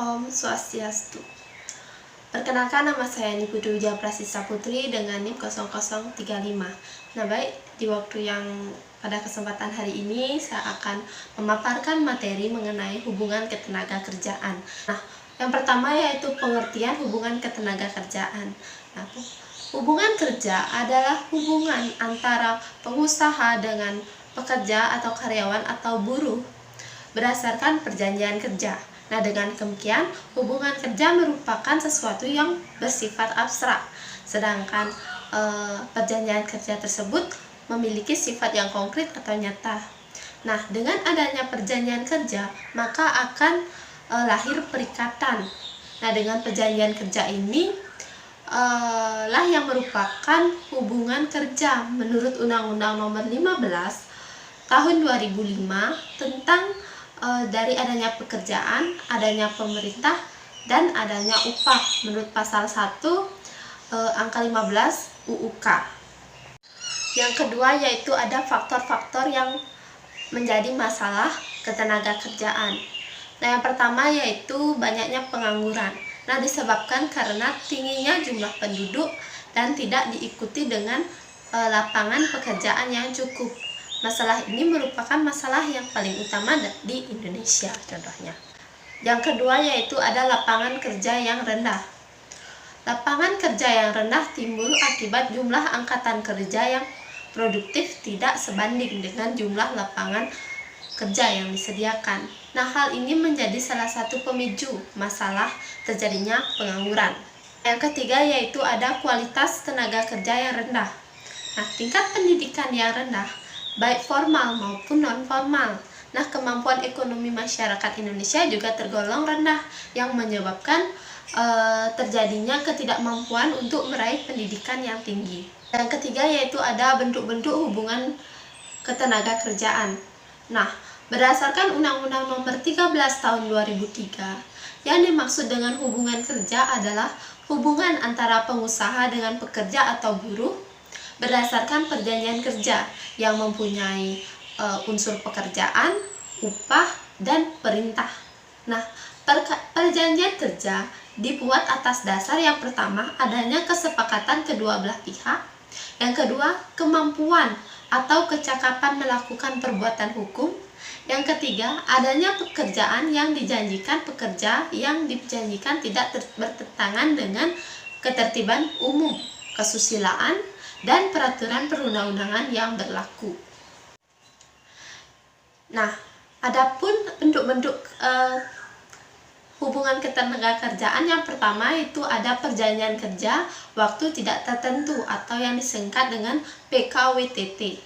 Om Swastiastu. Perkenalkan, nama saya Niputu Widya Prasisa Putri dengan NIM 0035. Nah, baik, di waktu yang pada kesempatan hari ini saya akan memaparkan materi mengenai hubungan ketenagakerjaan. Nah, yang pertama yaitu pengertian hubungan ketenagakerjaan. Nah, hubungan kerja adalah hubungan antara pengusaha dengan pekerja atau karyawan atau buruh berdasarkan perjanjian kerja. Nah, dengan demikian, hubungan kerja merupakan sesuatu yang bersifat abstrak, sedangkan perjanjian kerja tersebut memiliki sifat yang konkret atau nyata. Nah, dengan adanya perjanjian kerja, maka akan lahir perikatan. Nah, dengan perjanjian kerja ini lah yang merupakan hubungan kerja menurut Undang-Undang Nomor 15 Tahun 2005 tentang dari adanya pekerjaan, adanya pemerintah, dan adanya upah menurut pasal 1 angka 15 UUK. Yang kedua yaitu ada faktor-faktor yang menjadi masalah ketenagakerjaan. Nah, yang pertama yaitu banyaknya pengangguran. Nah, disebabkan karena tingginya jumlah penduduk dan tidak diikuti dengan lapangan pekerjaan yang cukup. Masalah ini merupakan masalah yang paling utama di Indonesia contohnya. Yang kedua yaitu ada lapangan kerja yang rendah. Lapangan kerja yang rendah timbul akibat jumlah angkatan kerja yang produktif tidak sebanding dengan jumlah lapangan kerja yang disediakan. Nah, hal ini menjadi salah satu pemicu masalah terjadinya pengangguran. Yang ketiga yaitu ada kualitas tenaga kerja yang rendah. Nah, tingkat pendidikan yang rendah baik formal maupun non-formal. Nah, kemampuan ekonomi masyarakat Indonesia juga tergolong rendah yang menyebabkan terjadinya ketidakmampuan untuk meraih pendidikan yang tinggi. Yang ketiga yaitu ada bentuk-bentuk hubungan ketenagakerjaan. Nah, berdasarkan Undang-Undang Nomor 13 Tahun 2003, yang dimaksud dengan hubungan kerja adalah hubungan antara pengusaha dengan pekerja atau buruh berdasarkan perjanjian kerja yang mempunyai unsur pekerjaan, upah, dan perintah. Nah, perjanjian kerja dibuat atas dasar yang pertama adanya kesepakatan kedua belah pihak, yang kedua kemampuan atau kecakapan melakukan perbuatan hukum, yang ketiga adanya pekerjaan yang dijanjikan pekerja yang dijanjikan tidak bertentangan dengan ketertiban umum, kesusilaan, dan peraturan perundang-undangan yang berlaku. Nah, adapun bentuk-bentuk hubungan ketenagakerjaan yang pertama itu ada perjanjian kerja waktu tidak tertentu atau yang disingkat dengan PKWTT.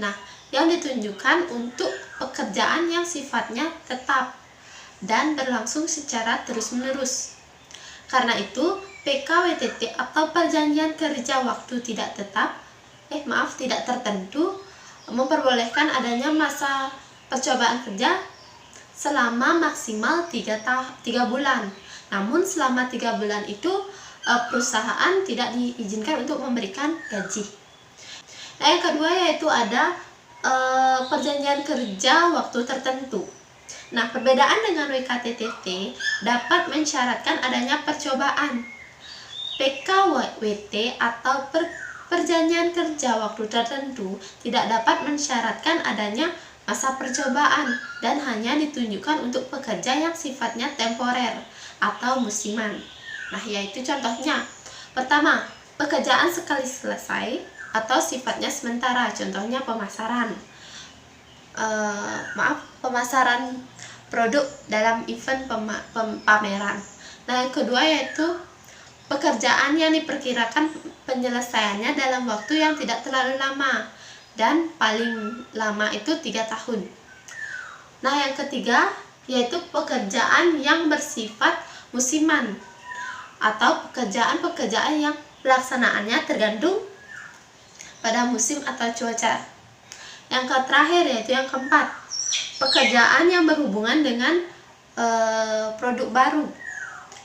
Nah, yang ditunjukkan untuk pekerjaan yang sifatnya tetap dan berlangsung secara terus-menerus. Karena itu, PKWTT atau perjanjian kerja waktu tidak tertentu memperbolehkan adanya masa percobaan kerja selama maksimal 3 bulan. Namun selama 3 bulan itu perusahaan tidak diizinkan untuk memberikan gaji. Nah, yang kedua yaitu ada perjanjian kerja waktu tertentu. Nah, perbedaan dengan WKTTT dapat mensyaratkan adanya percobaan. PKWT atau perjanjian kerja waktu tertentu tidak dapat mensyaratkan adanya masa percobaan dan hanya ditunjukkan untuk pekerja yang sifatnya temporer atau musiman. Nah, yaitu contohnya. Pertama, pekerjaan sekali selesai atau sifatnya sementara, contohnya pemasaran. Pemasaran produk dalam event pameran. Nah, yang kedua yaitu pekerjaan yang diperkirakan penyelesaiannya dalam waktu yang tidak terlalu lama dan paling lama itu 3 tahun. Nah, yang ketiga yaitu pekerjaan yang bersifat musiman atau pekerjaan-pekerjaan yang pelaksanaannya tergantung pada musim atau cuaca. Yang terakhir yaitu yang keempat, pekerjaan yang berhubungan dengan produk baru,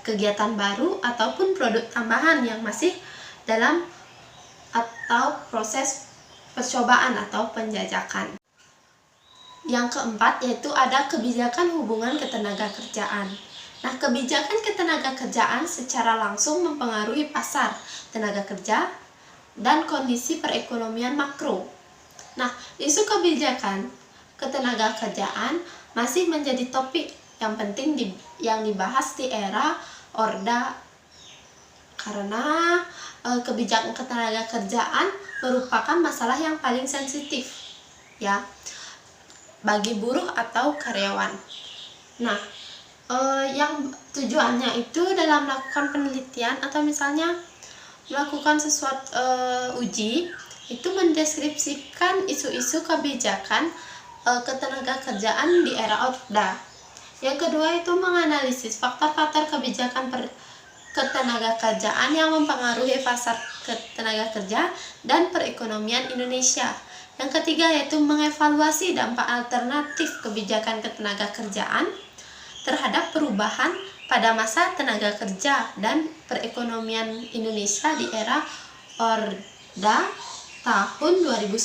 kegiatan baru ataupun produk tambahan yang masih dalam atau proses percobaan atau penjajakan. Yang keempat yaitu ada kebijakan hubungan ketenagakerjaan. Nah, kebijakan ketenagakerjaan secara langsung mempengaruhi pasar tenaga kerja dan kondisi perekonomian makro. Nah, isu kebijakan ketenagakerjaan masih menjadi topik yang penting yang dibahas di era Orde karena kebijakan ketenagakerjaan merupakan masalah yang paling sensitif ya bagi buruh atau karyawan. Nah, yang tujuannya itu dalam melakukan penelitian atau misalnya melakukan sesuatu uji itu mendeskripsikan isu-isu kebijakan ketenagakerjaan di era Orde. Yang kedua itu menganalisis faktor-faktor kebijakan ketenagakerjaan yang mempengaruhi pasar tenaga kerja dan perekonomian Indonesia. Yang ketiga yaitu mengevaluasi dampak alternatif kebijakan ketenagakerjaan terhadap perubahan pada masa tenaga kerja dan perekonomian Indonesia di era Orde tahun 2001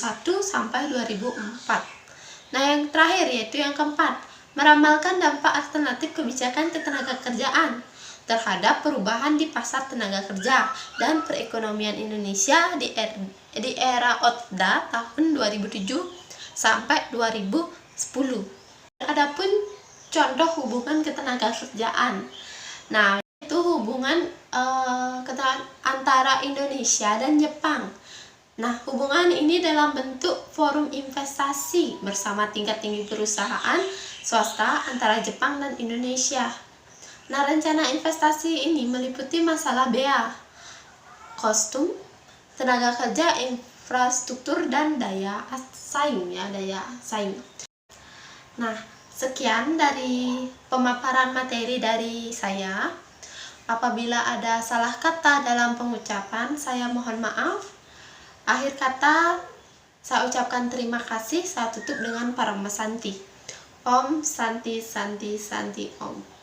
sampai 2004. Nah, yang terakhir yaitu yang keempat, meramalkan dampak alternatif kebijakan ketenagakerjaan terhadap perubahan di pasar tenaga kerja dan perekonomian Indonesia di era Orde tahun 2007 sampai 2010. Adapun contoh hubungan ketenagakerjaan. Nah, itu hubungan antara Indonesia dan Jepang. Nah, hubungan ini dalam bentuk forum investasi bersama tingkat tinggi perusahaan swasta antara Jepang dan Indonesia. Nah, rencana investasi ini meliputi masalah bea, kostum, tenaga kerja, infrastruktur, dan daya saing. Nah, sekian dari pemaparan materi dari saya. Apabila ada salah kata dalam pengucapan, saya mohon maaf. Akhir kata, saya ucapkan terima kasih. Saya tutup dengan Paramasanti. Om Santi Santi Santi Om.